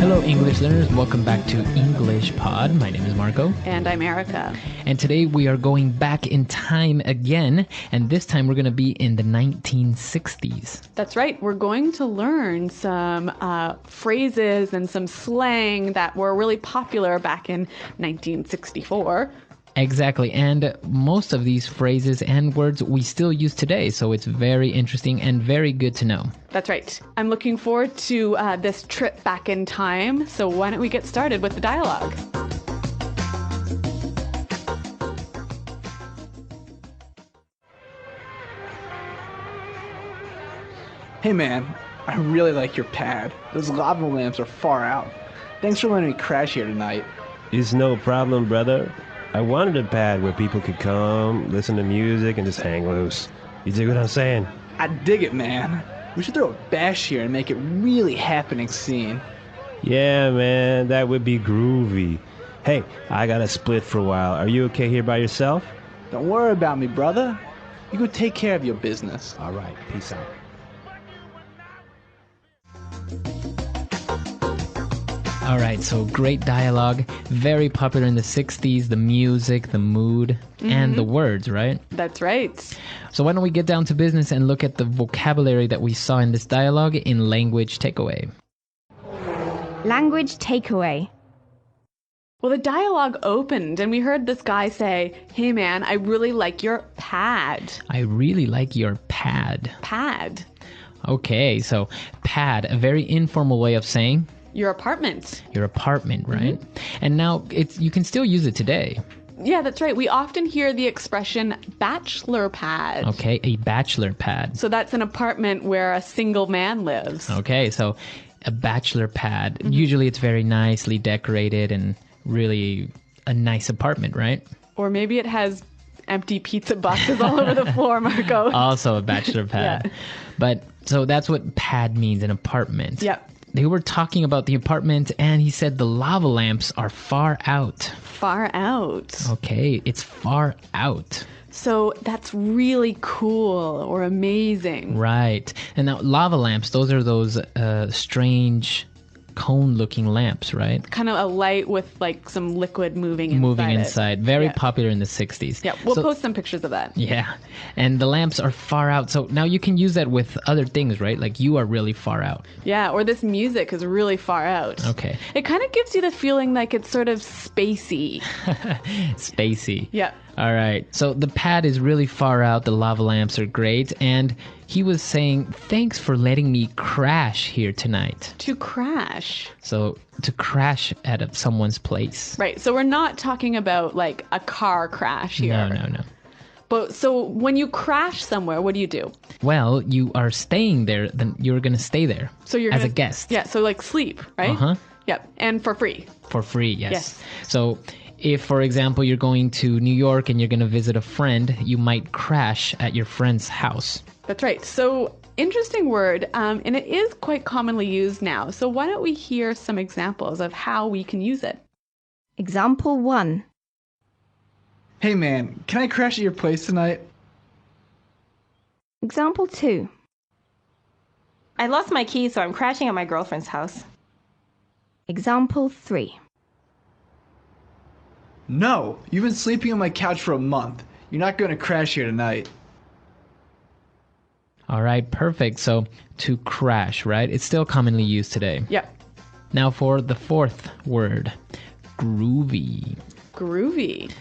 Hello, English learners. Welcome back to EnglishPod. My name is Marco. And I'm Erica. And today we are going back in time again. And this time we're going to be in the 1960s. That's right. We're going to learn some phrases and some slang that were really popular back in 1964. Exactly. And most of these phrases and words we still use today. So it's very interesting and very good to know. That's right. I'm looking forward to this trip back in time. So why don't we get started with the dialogue? Hey man, I really like your pad. Those lava lamps are far out. Thanks for letting me crash here tonight. It's no problem, brother. I wanted a pad where people could come, listen to music, and just hang loose. You dig what I'm saying? I dig it, man. We should throw a bash here and make it really happening scene. Yeah, man, that would be groovy. Hey, I got a split for a while. Are you okay here by yourself? Don't worry about me, brother. You go take care of your business. All right, peace out. All right, so great dialogue. Very popular in the 60s. The music, the mood, and the words, right? That's right. So why don't we get down to business and look at the vocabulary that we saw in this dialogue in language takeaway. Language takeaway. Well, the dialogue opened and we heard this guy say, "Hey man, I really like your pad." I really like your pad. Pad. Okay, so pad, a very informal way of saying Your apartment. your apartment, right? And now you can still use it today. Yeah, that's right. We often hear the expression bachelor pad. Okay, a bachelor pad. So that's an apartment where a single man lives. Okay, so a bachelor pad. Usually it's very nicely decorated and really a nice apartment, right? Or maybe it has empty pizza boxes all over the floor, Marco. Also a bachelor pad. Yeah. But so that's what pad means, an apartment. Yep. They were talking about the apartment and he said the lava lamps are far out. Far out. Okay, it's far out. So that's really cool or amazing. Right. And now lava lamps, those are those strange cone-looking lamps, right? Kind of a light with like some liquid moving inside. Moving it. inside. Very Yeah. popular in the 60s. Yeah, we'll So- post some pictures of that. Yeah. And the lamps are far out. So now you can use that with other things, right? Like you are really far out. Yeah, or this music is really far out. Okay. It kind of gives you the feeling like it's sort of spacey. Spacey. Yeah. All right. So the pad is really far out. The lava lamps are great. And he was saying, thanks for letting me crash here tonight. To crash. So to crash at someone's place. Right. So we're not talking about like a car crash here. No. But so when you crash somewhere, what do you do? Well, you are staying there, then you're going to stay there So you're as gonna, a guest. Yeah, so like sleep, right? Uh-huh. Yep. And for free. For free, yes. Yes. So if, for example, you're going to New York and you're going to visit a friend, you might crash at your friend's house. That's right. So interesting word, and it is quite commonly used now. So why don't we hear some examples of how we can use it? Example 1. Hey man, can I crash at your place tonight? Example 2. I lost my keys, so I'm crashing at my girlfriend's house. Example 3. No, you've been sleeping on my couch for a month. You're not going to crash here tonight. All right, perfect. So to crash, right? It's still commonly used today. Yep. Now for the fourth word, groovy. Groovy.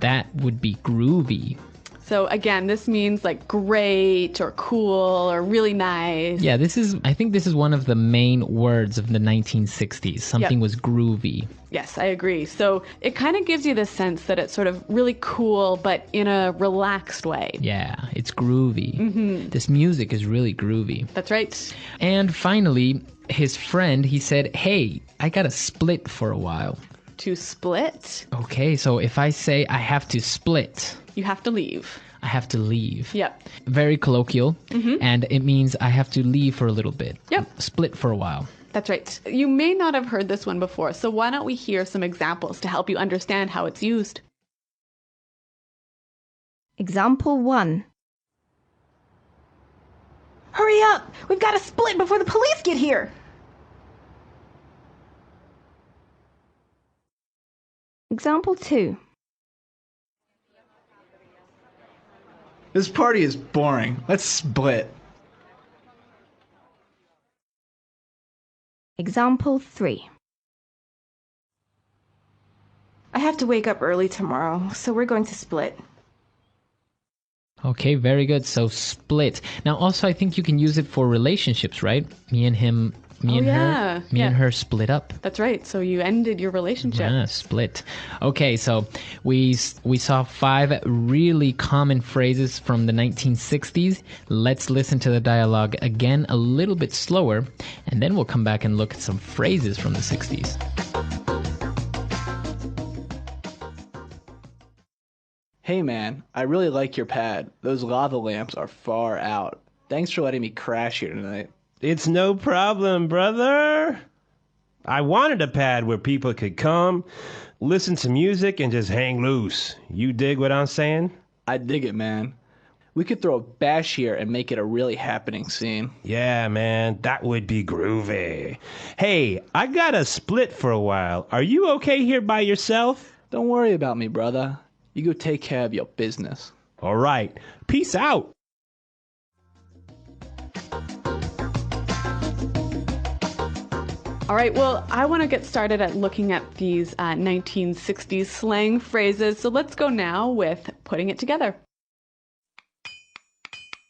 That would be groovy. So again, this means like great or cool or really nice. Yeah, I think this is one of the main words of the 1960s. Something was groovy. Yes, I agree. So it kind of gives you the sense that it's sort of really cool, but in a relaxed way. Yeah, it's groovy. This music is really groovy. That's right. And finally, his friend, he said, hey, I got to split for a while. To split, Okay, so if I say I have to split, you have to leave. I have to leave. Yep. Very colloquial, and it means I have to leave for a little bit. Yep. Split for a while. That's right. You may not have heard this one before, so why don't we hear some examples to help you understand how it's used? Example 1. Hurry up! We've got to split before the police get here! Example 2. This party is boring. Let's split. Example 3. I have to wake up early tomorrow, so we're going to split. Okay, very good. So split. Now, also, I think you can use it for relationships, right? Me and him, me and her, me and her split up. That's right. So you ended your relationship. Yeah, split. Okay, so we saw 5 really common phrases from the 1960s. Let's listen to the dialogue again a little bit slower, and then we'll come back and look at some phrases from the 60s. Hey man, I really like your pad. Those lava lamps are far out. Thanks for letting me crash here tonight. It's no problem, brother. I wanted a pad where people could come, listen to music, and just hang loose. You dig what I'm saying? I dig it, man. We could throw a bash here and make it a really happening scene. Yeah, man, that would be groovy. Hey, I got a split for a while. Are you okay here by yourself? Don't worry about me, brother. You go take care of your business. All right. Peace out. All right, well, I want to get started at looking at these 1960s slang phrases. So let's go now with putting it together.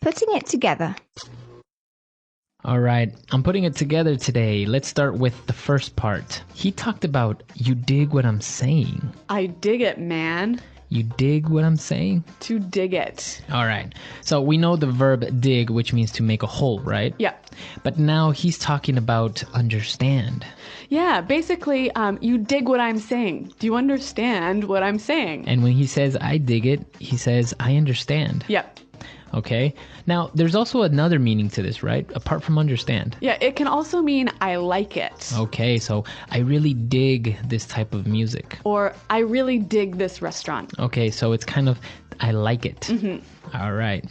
Putting it together. All right, I'm putting it together today. Let's start with the first part. He talked about, you dig what I'm saying. I dig it, man. You dig what I'm saying? To dig it. All right. So we know the verb dig, which means to make a hole, right? Yeah. But now he's talking about understand. Yeah, basically, you dig what I'm saying. Do you understand what I'm saying? And when he says I dig it, he says I understand. Yeah. Okay. Now, there's also another meaning to this, right? Apart from understand. Yeah, it can also mean I like it. Okay, so I really dig this type of music. Or I really dig this restaurant. Okay, so it's kind of, I like it. Mm-hmm. All right.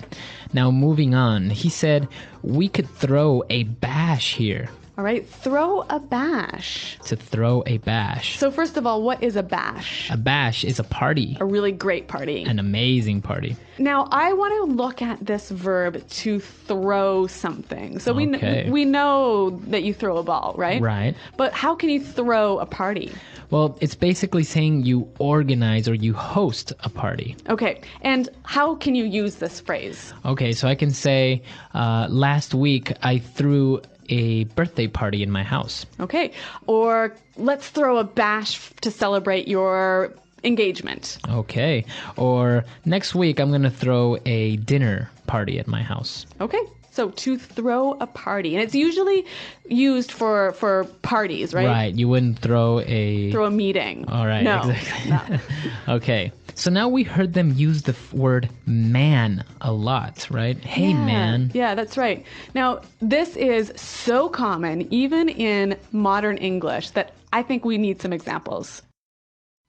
Now, moving on. He said, we could throw a bash here. All right, throw a bash. To throw a bash. So first of all, what is a bash? A bash is a party. A really great party. An amazing party. Now, I want to look at this verb to throw something. So Okay. we know that you throw a ball, right? Right. But how can you throw a party? Well, it's basically saying you organize or you host a party. Okay, and how can you use this phrase? Okay, so I can say, last week I threw a birthday party in my house. Okay, or let's throw a bash to celebrate your engagement. Okay, or next week I'm going to throw a dinner party at my house. Okay, so to throw a party. And it's usually used for parties, right? Right, you wouldn't throw a meeting. All right, No, exactly. no. Okay, so now we heard them use the word man a lot, right? Hey, man. Yeah, that's right. Now, this is so common, even in modern English, that I think we need some examples.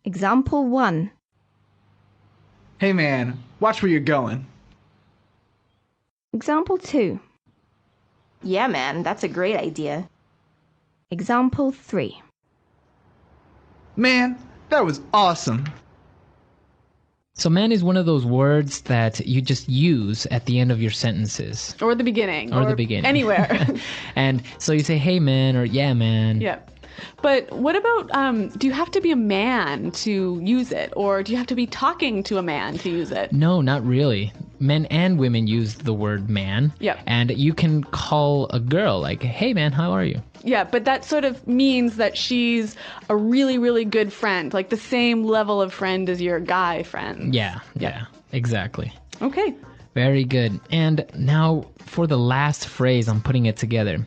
Example 1. Hey man, watch where you're going. Example 2. Yeah, man, that's a great idea. Example 3. Man, that was awesome. So man is one of those words that you just use at the end of your sentences. Or the beginning. Or the beginning. Anywhere. And so you say, hey man, or yeah man. Yeah. But what about, do you have to be a man to use it? Or do you have to be talking to a man to use it? No, not really. Men and women use the word man. Yeah. And you can call a girl like, hey man, how are you? Yeah, but that sort of means that she's a really, really good friend, like the same level of friend as your guy friend. Yeah, exactly. Okay. Very good. And now for the last phrase, I'm putting it together.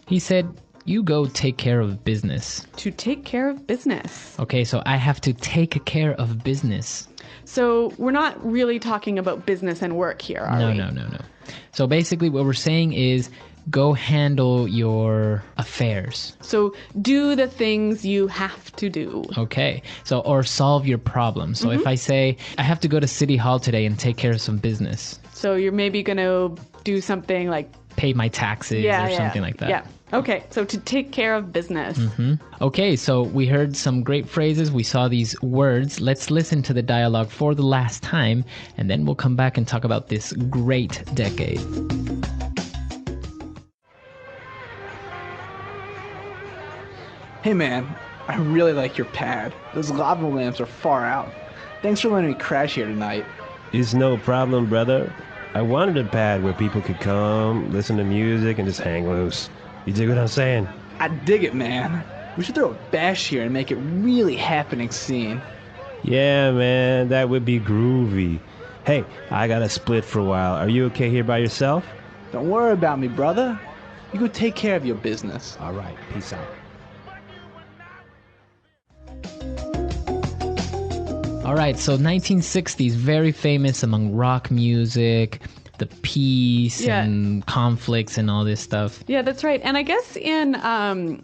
He said, you go take care of business. To take care of business. Okay, so I have to take care of business. So we're not really talking about business and work here, are we? No. So basically what we're saying is go handle your affairs. So do the things you have to do. Okay. So, or solve your problem. So if I say, I have to go to City Hall today and take care of some business. So you're maybe going to do something like pay my taxes or something like that. Yeah. Okay, so to take care of business. Okay, so we heard some great phrases. We saw these words. Let's listen to the dialogue for the last time, and then we'll come back and talk about this great decade. Hey man, I really like your pad. Those lava lamps are far out. Thanks for letting me crash here tonight. It's no problem, brother. I wanted a pad where people could come, listen to music, and just hang loose. You dig what I'm saying? I dig it, man. We should throw a bash here and make it really happening scene. Yeah, man, that would be groovy. Hey, I got to split for a while. Are you okay here by yourself? Don't worry about me, brother. You go take care of your business. All right, peace out. All right, so 1960s, very famous among rock music, the peace and conflicts and all this stuff. Yeah, that's right. And I guess in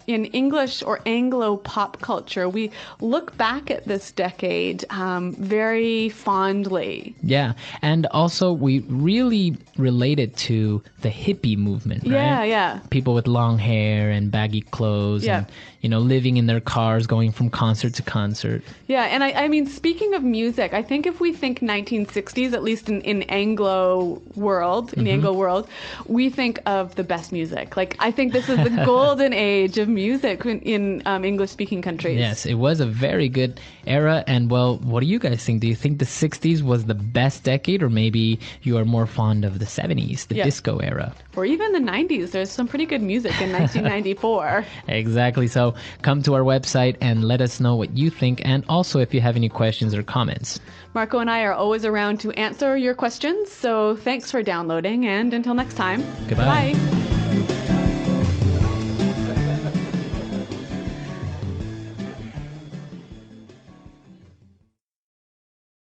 English or Anglo pop culture, we look back at this decade very fondly. Yeah, and also we really relate it to the hippie movement, right? Yeah. People with long hair and baggy clothes and, living in their cars, going from concert to concert. Yeah, and I mean, speaking of music, I think if we think 1960s, at least in Anglo world, in the Anglo world, we think of the best music. Like, I think this is the golden age of music in English-speaking countries. Yes, it was a very good era. And, well, what do you guys think? Do you think the 60s was the best decade, or maybe you are more fond of the 70s, the disco era? Or even the 90s. There's some pretty good music in 1994. Exactly. So come to our website and let us know what you think, and also if you have any questions or comments. Marco and I are always around to answer your questions, so thanks for downloading, and until next time, Goodbye. Bye.